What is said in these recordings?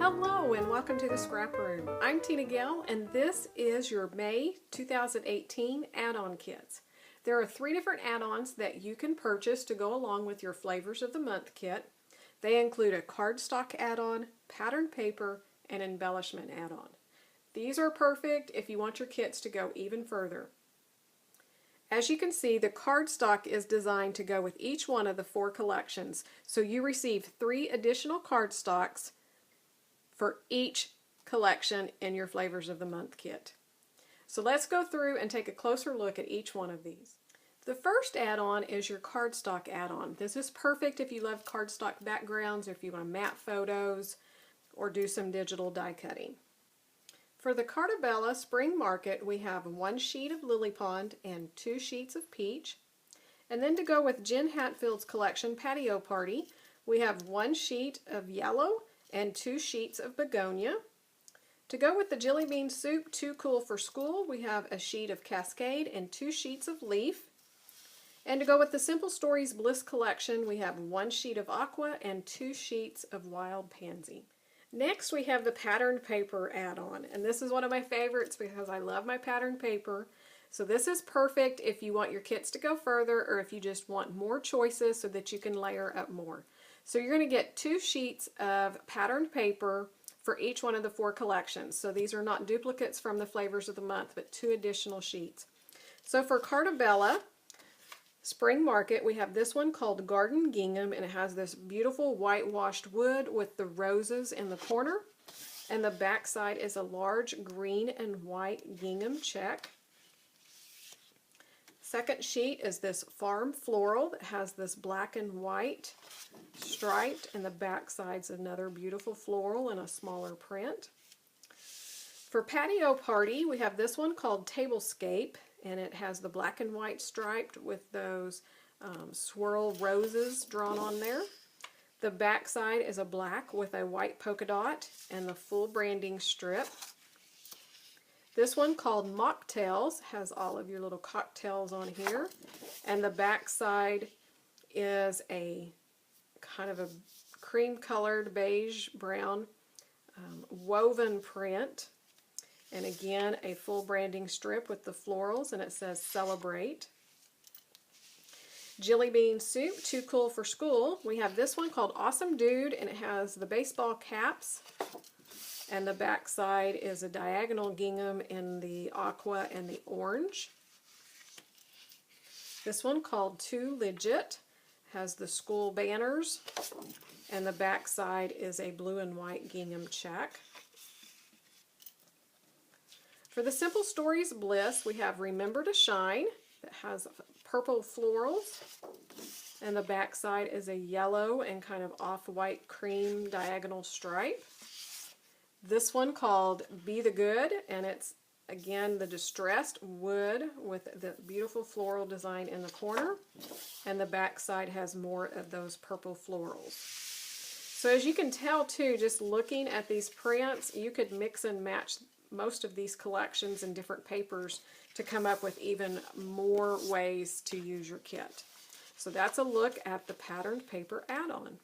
Hello and welcome to the Scrap Room. I'm Tina Gale and this is your May 2018 add-on kits. There are 3 different add-ons that you can purchase to go along with your Flavors of the Month kit. They include a cardstock add-on, pattern paper, and embellishment add-on. These are perfect if you want your kits to go even further. As you can see, the cardstock is designed to go with each one of the 4 collections, so you receive 3 additional cardstocks for each collection in your Flavors of the Month kit. So let's go through and take a closer look at each one of these. The first add-on is your cardstock add-on. This is perfect if you love cardstock backgrounds or if you want to map photos or do some digital die cutting. For the Cartabella Spring Market, we have 1 sheet of Lily Pond and 2 sheets of Peach. And then to go with Jen Hatfield's collection Patio Party, we have 1 sheet of Yellow and 2 sheets of Begonia. To go with the Jelly Bean Soup Too Cool for School, we have a sheet of Cascade and 2 sheets of Leaf. And to go with the Simple Stories Bliss collection, we have 1 sheet of Aqua and 2 sheets of Wild Pansy. Next we have the patterned paper add-on, and this is one of my favorites because I love my patterned paper. So this is perfect if you want your kits to go further or if you just want more choices so that you can layer up more. So you're going to get 2 sheets of patterned paper for each one of the 4 collections. So these are not duplicates from the Flavors of the Month, but 2 additional sheets. So for Cartabella Spring Market, we have this one called Garden Gingham, and it has this beautiful whitewashed wood with the roses in the corner. And the back side is a large green and white gingham check. Second sheet is this Farm Floral that has this black and white striped, and the back side's another beautiful floral in a smaller print. For Patio Party, we have this one called Tablescape, and it has the black and white striped with those swirl roses drawn on there. The back side is a black with a white polka dot and the full branding strip. This one called Mocktails has all of your little cocktails on here, and the back side is a kind of a cream colored beige brown woven print, and again a full branding strip with the florals, and it says Celebrate. Jelly Bean Soup Too Cool for School, we have this one called Awesome Dude, and it has the baseball caps, and the back side is a diagonal gingham in the aqua and the orange. This one called Too Legit has the school banners, and the back side is a blue and white gingham check. For the Simple Stories Bliss, we have Remember to Shine that has purple florals, and the back side is a yellow and kind of off-white cream diagonal stripe. This one called Be the Good, and it's again the distressed wood with the beautiful floral design in the corner, and the back side has more of those purple florals. So as you can tell too, just looking at these prints, you could mix and match most of these collections in different papers to come up with even more ways to use your kit. So that's a look at the patterned paper add-on.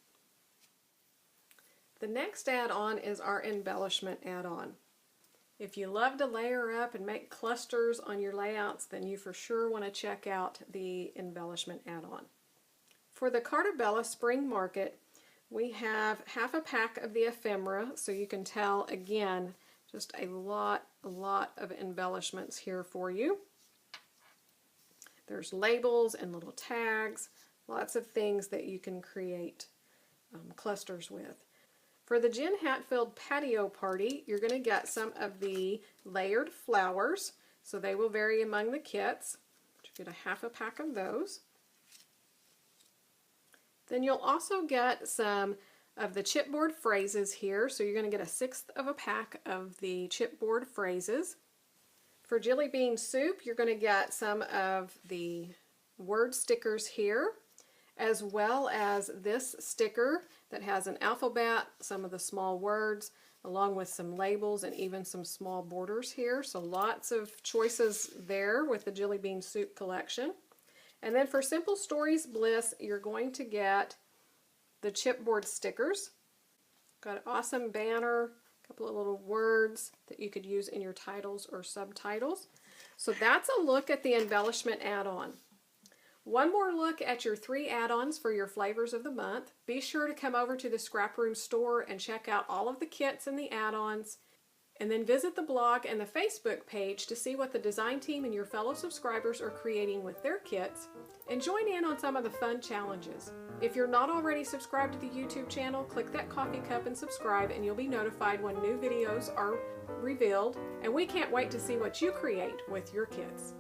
The next add-on is our embellishment add-on. If you love to layer up and make clusters on your layouts, then you for sure want to check out the embellishment add-on. For the Cartabella Spring Market, we have half a pack of the ephemera, so you can tell again just a lot of embellishments here for you. There's labels and little tags, lots of things that you can create clusters with. For the Jen Hatfield Patio Party, you're going to get some of the layered flowers, so they will vary among the kits. You get a half a pack of those. Then you'll also get some of the chipboard phrases here, so you're going to get a 1/6 of a pack of the chipboard phrases. For Jelly Bean Soup, you're going to get some of the word stickers here, as well as this sticker that has an alphabet, some of the small words, along with some labels and even some small borders here. So lots of choices there with the Jelly Bean Soup collection. And then for Simple Stories Bliss, you're going to get the chipboard stickers. Got an awesome banner, a couple of little words that you could use in your titles or subtitles. So that's a look at the embellishment add-on. One more look at your 3 add-ons for your flavors of the month. Be sure to come over to the ScrapRoom store and check out all of the kits and the add-ons. And then visit the blog and the Facebook page to see what the design team and your fellow subscribers are creating with their kits, and join in on some of the fun challenges. If you're not already subscribed to the YouTube channel, click that coffee cup and subscribe, and you'll be notified when new videos are revealed. And we can't wait to see what you create with your kits.